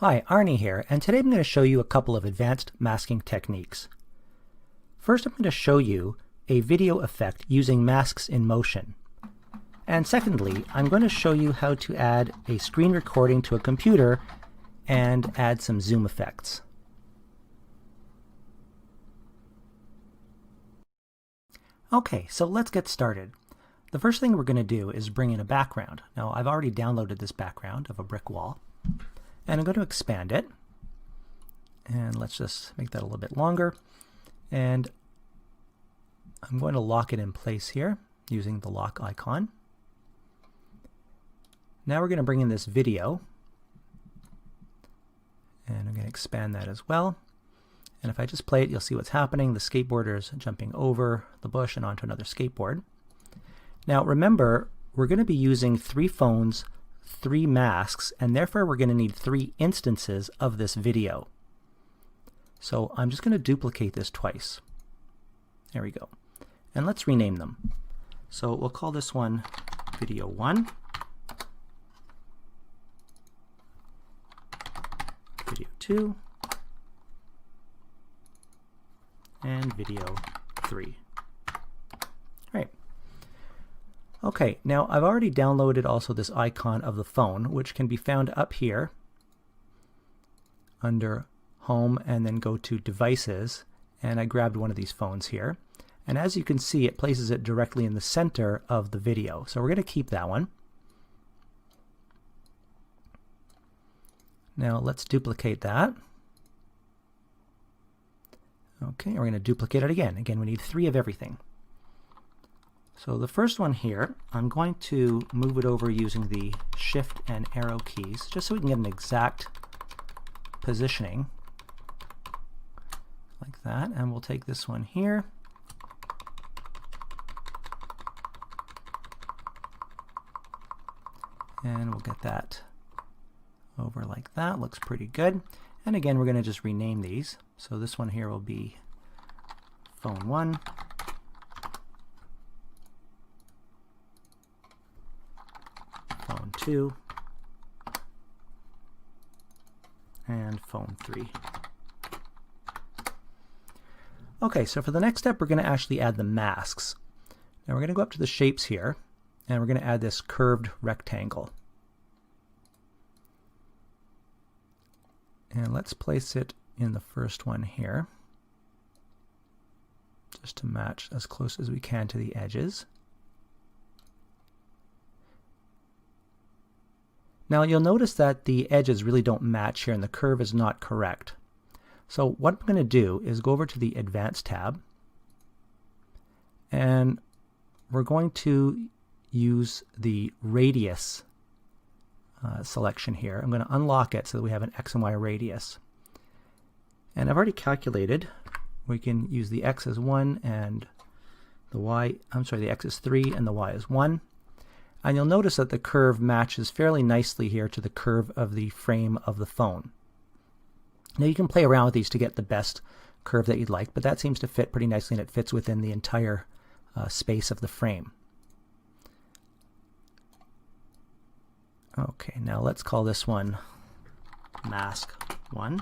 Hi, Arnie here, and today I'm going to show you a couple of advanced masking techniques. First, I'm going to show you a video effect using masks in motion. And secondly, I'm going to show you how to add a screen recording to a computer and add some zoom effects. Okay, so let's get started. The first thing we're going to do is bring in a background. Now, I've already downloaded this background of a brick wall. And I'm going to expand it, and let's just make that a little bit longer, and I'm going to lock it in place here using the lock icon. Now we're going to bring in this video, and I'm going to expand that as well, and if I just play it, you'll see what's happening. The skateboarder is jumping over the bush and onto another skateboard. Now remember, we're going to be using 3 phones, 3 masks, and therefore we're going to need 3 instances of this video. So I'm just going to duplicate this twice. There we go. And let's rename them. So we'll call this one video 1, video 2, and video 3. All right. Okay, now I've already downloaded also this icon of the phone, which can be found up here under Home and then go to Devices, and I grabbed one of these phones here. And as you can see, it places it directly in the center of the video. So we're going to keep that one. Now let's duplicate that. Okay, we're going to duplicate it again. Again, we need 3 of everything. So the first one here, I'm going to move it over using the Shift and arrow keys, just so we can get an exact positioning, like that. And we'll take this one here, and we'll get that over like that. Looks pretty good. And again, we're going to just rename these. So this one here will be phone 1. Phone 2, and phone 3. Okay, so for the next step, we're going to actually add the masks. Now we're going to go up to the shapes here, and we're going to add this curved rectangle. And let's place it in the first one here, just to match as close as we can to the edges. Now you'll notice that the edges really don't match here and the curve is not correct. So what I'm going to do is go over to the Advanced tab, and we're going to use the radius selection here. I'm going to unlock it so that we have an X and Y radius. And I've already calculated. We can use the X as 1 and the X is 3 and the Y is 1. And you'll notice that the curve matches fairly nicely here to the curve of the frame of the phone. Now you can play around with these to get the best curve that you'd like, but that seems to fit pretty nicely and it fits within the entire space of the frame. Okay, now let's call this one Mask 1.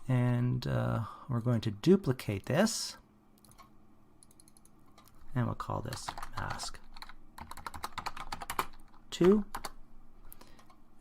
And we're going to duplicate this, and we'll call this Mask 2,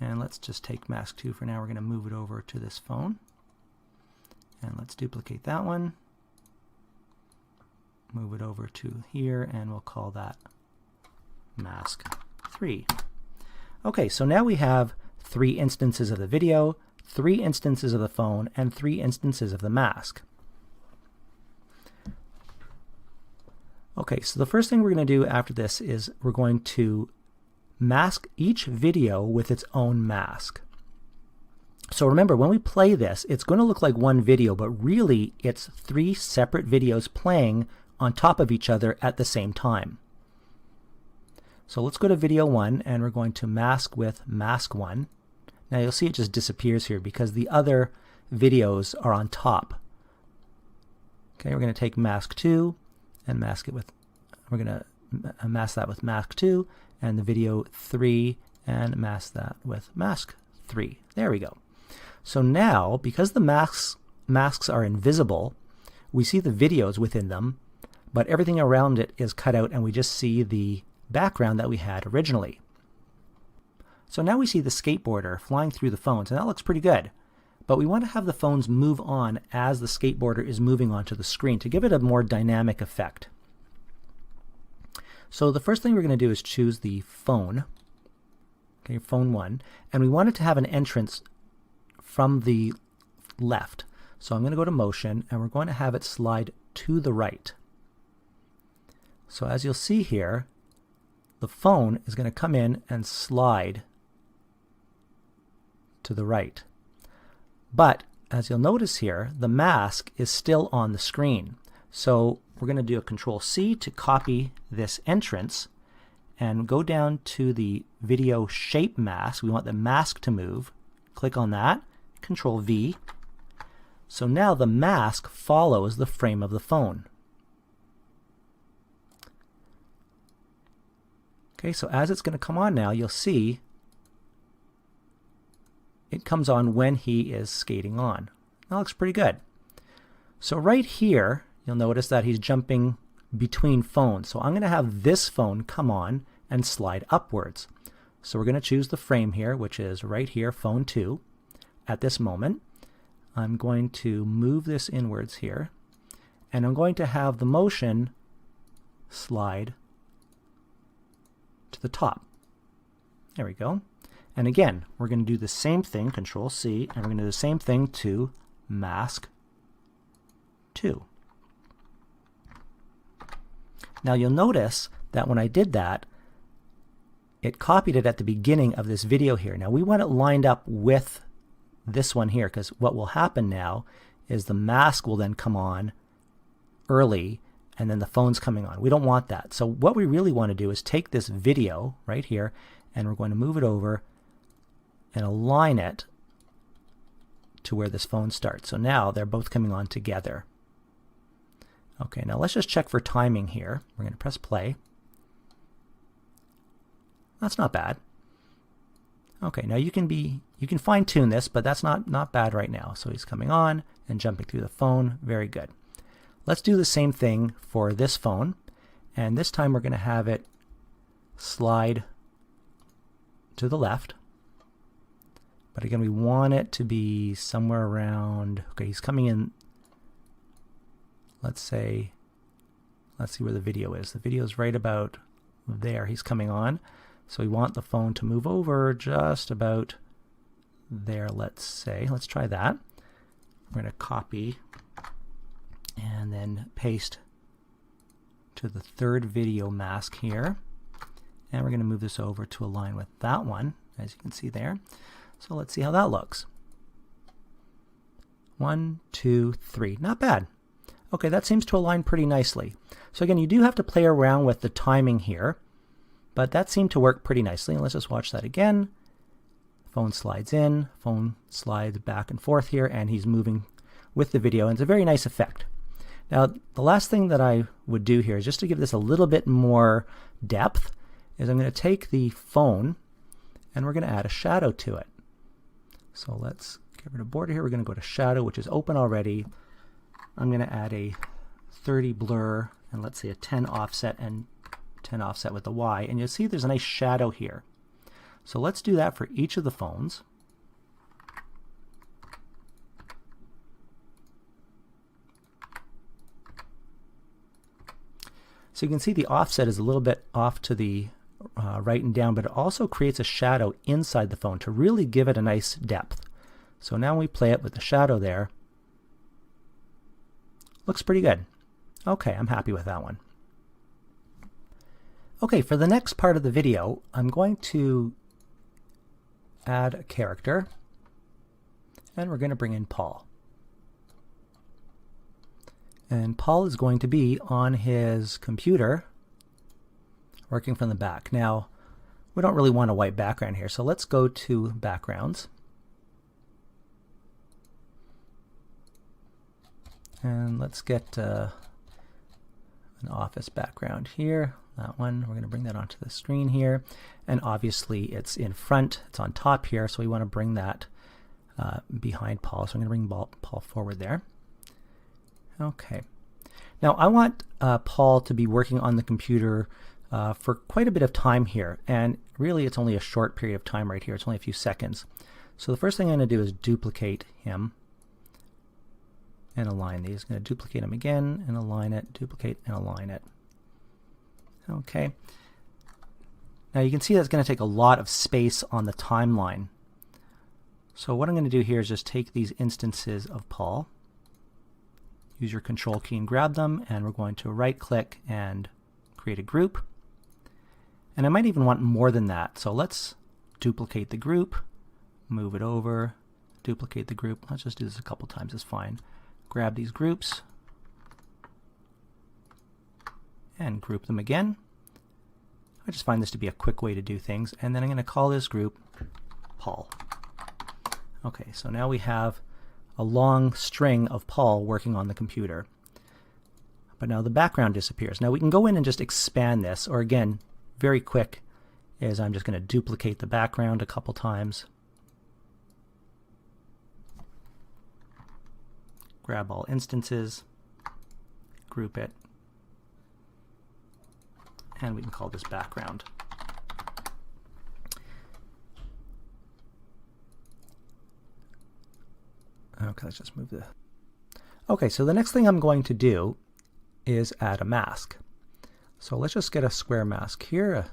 and let's just take mask 2 for now. We're going to move it over to this phone, and let's duplicate that one, move it over to here, and we'll call that mask 3. Okay, so now we have 3 instances of the video, 3 instances of the phone, and 3 instances of the mask. Okay, so the first thing we're going to do after this is we're going to mask each video with its own mask. So remember, when we play this, it's going to look like one video, but really it's 3 separate videos playing on top of each other at the same time. So let's go to video 1, and we're going to mask with mask 1. Now you'll see it just disappears here because the other videos are on top. Okay, we're going to take mask 2 and mask it with, we're going to mask that with mask 2, and the video 3 and mask that with mask 3. There we go. So now, because the masks are invisible, we see the videos within them, but everything around it is cut out and we just see the background that we had originally. So now we see the skateboarder flying through the phones, and that looks pretty good. But we want to have the phones move on as the skateboarder is moving onto the screen to give it a more dynamic effect. So the first thing we're going to do is choose the phone, okay, phone 1, and we want it to have an entrance from the left. So I'm going to go to motion and we're going to have it slide to the right. So as you'll see here, the phone is going to come in and slide to the right. But as you'll notice here, the mask is still on the screen. So we're going to do a Control-C to copy this entrance and go down to the video shape mask. We want the mask to move. Click on that, Control-V. So now the mask follows the frame of the phone. Okay, so as it's going to come on now, you'll see it comes on when he is skating on. That looks pretty good. So right here, you'll notice that he's jumping between phones. So I'm going to have this phone come on and slide upwards. So we're going to choose the frame here, which is right here, phone 2. At this moment, I'm going to move this inwards here, and I'm going to have the motion slide to the top. There we go. And again, we're going to do the same thing, Control-C, and we're going to do the same thing to mask 2. Now you'll notice that when I did that, it copied it at the beginning of this video here. Now we want it lined up with this one here, because what will happen now is the mask will then come on early and then the phone's coming on. We don't want that. So what we really want to do is take this video right here and we're going to move it over and align it to where this phone starts. So now they're both coming on together. Okay, now let's just check for timing here. We're going to press play. That's not bad. Okay, now you can fine-tune this, but that's not bad right now. So he's coming on and jumping through the phone. Very good. Let's do the same thing for this phone, and this time we're going to have it slide to the left. But again, we want it to be somewhere around, okay, he's coming in, let's see where the video is. The video is right about there. He's coming on. So we want the phone to move over just about there, let's say. Let's try that. We're going to copy and then paste to the third video mask here. And we're going to move this over to align with that one, as you can see there. So let's see how that looks. 1, 2, 3. Not bad. Okay, that seems to align pretty nicely. So again, you do have to play around with the timing here, but that seemed to work pretty nicely. And let's just watch that again. Phone slides in, phone slides back and forth here, and he's moving with the video, and it's a very nice effect. Now, the last thing that I would do here is just to give this a little bit more depth, is I'm going to take the phone and we're going to add a shadow to it. So let's get rid of border here. We're going to go to shadow, which is open already. I'm going to add a 30 blur and let's say a 10 offset and 10 offset with the Y, and you'll see there's a nice shadow here. So let's do that for each of the phones. So you can see the offset is a little bit off to the right and down, but it also creates a shadow inside the phone to really give it a nice depth. So now we play it with the shadow there. Looks pretty good. Okay, I'm happy with that one. Okay, for the next part of the video, I'm going to add a character, and we're going to bring in Paul. And Paul is going to be on his computer working from the back. Now, we don't really want a white background here, so let's go to backgrounds. And let's get an office background here. that one. We're going to bring that onto the screen here. And obviously it's in front, it's on top here, so we want to bring that behind Paul. So I'm going to bring Paul forward there. Okay. Now I want Paul to be working on the computer for quite a bit of time here. And really it's only a short period of time right here. It's only a few seconds. So the first thing I'm going to do is duplicate him and align these. I'm going to duplicate them again and align it, duplicate and align it. Okay. Now you can see that's going to take a lot of space on the timeline. So what I'm going to do here is just take these instances of Paul, use your control key and grab them, and we're going to right click and create a group. And I might even want more than that. So let's duplicate the group, move it over, duplicate the group. Let's just do this a couple times, it's fine. Grab these groups and group them again. I just find this to be a quick way to do things, and then I'm going to call this group Paul. Okay, so now we have a long string of Paul working on the computer. But now the background disappears. Now we can go in and just expand this, or again, very quick is I'm just going to duplicate the background a couple times. Grab all instances, group it, and we can call this background. Okay, let's just move the... Okay, so the next thing I'm going to do is add a mask. So let's just get a square mask here,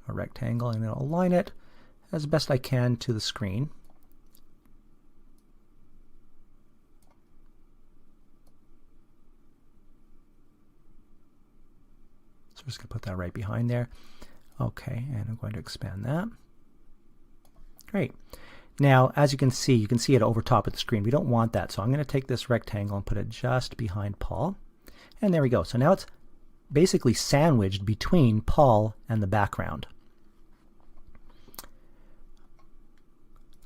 a rectangle, and I'll align it as best I can to the screen. So I'm just going to put that right behind there. Okay, and I'm going to expand that. Great. Now, as you can see it over top of the screen. We don't want that, so I'm going to take this rectangle and put it just behind Paul. And there we go. So now it's basically sandwiched between Paul and the background.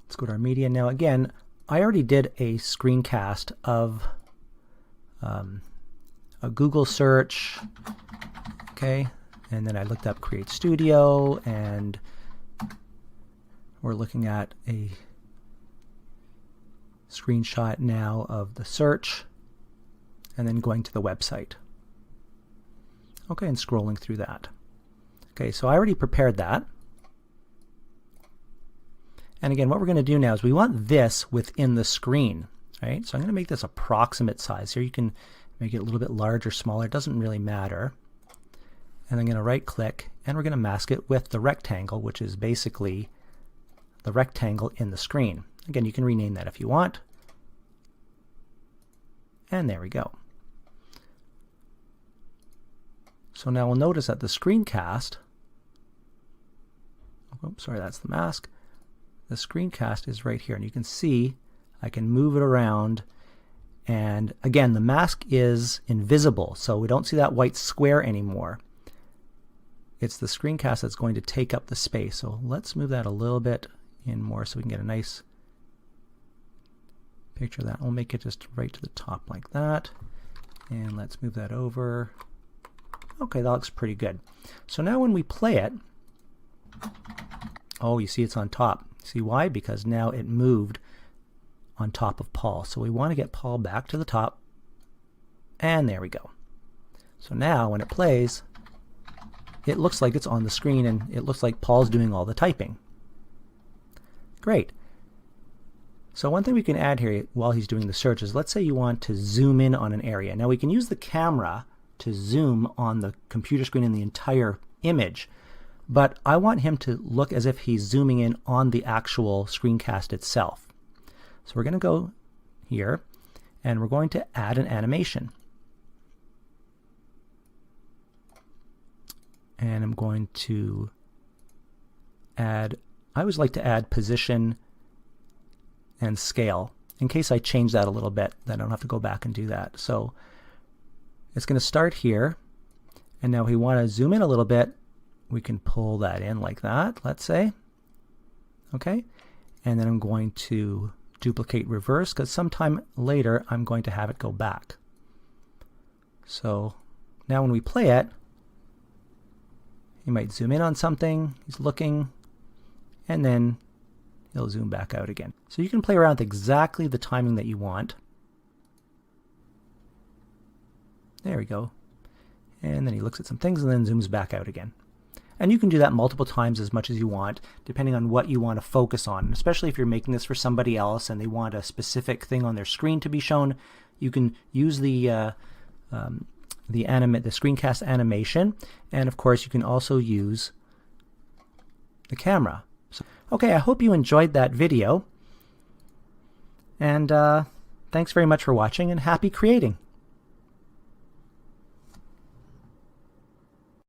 Let's go to our media. Now again, I already did a screencast of a Google search, okay, and then I looked up CreateStudio, and we're looking at a screenshot now of the search, and then going to the website. Okay, and scrolling through that. Okay, so I already prepared that. And again, what we're going to do now is we want this within the screen, right? So I'm going to make this approximate size. Here you can make it a little bit larger, smaller. It doesn't really matter. And I'm going to right click, and we're going to mask it with the rectangle, which is basically the rectangle in the screen. Again, you can rename that if you want. And there we go. So now we'll notice that the screencast, oh, sorry, that's the mask. The screencast is right here, and you can see I can move it around, and again the mask is invisible, so we don't see that white square anymore. It's the screencast that's going to take up the space. So let's move that a little bit in more so we can get a nice picture of that. We'll make it just right to the top like that, and let's move that over. Okay, that looks pretty good. So now when we play it, oh, you see it's on top. See why? Because now it moved on top of Paul. So we want to get Paul back to the top, and there we go. So now when it plays, it looks like it's on the screen, and it looks like Paul's doing all the typing. Great. So one thing we can add here while he's doing the search is, let's say you want to zoom in on an area. Now we can use the camera to zoom on the computer screen in the entire image, but I want him to look as if he's zooming in on the actual screencast itself. So we're going to go here, and we're going to add an animation. And I'm going to add, I always like to add position and scale. In case I change that a little bit, then I don't have to go back and do that. So it's going to start here, and now if we want to zoom in a little bit, we can pull that in like that, let's say. Okay, and then I'm going to duplicate reverse, because sometime later I'm going to have it go back. So now when we play it, You might zoom in on something, he's looking, and then he'll zoom back out again. So you can play around with exactly the timing that you want. There we go. And then he looks at some things and then zooms back out again. And you can do that multiple times as much as you want, depending on what you want to focus on. Especially if you're making this for somebody else and they want a specific thing on their screen to be shown, you can use the screencast animation, and of course you can also use the camera. So, okay, I hope you enjoyed that video, and thanks very much for watching, and happy creating!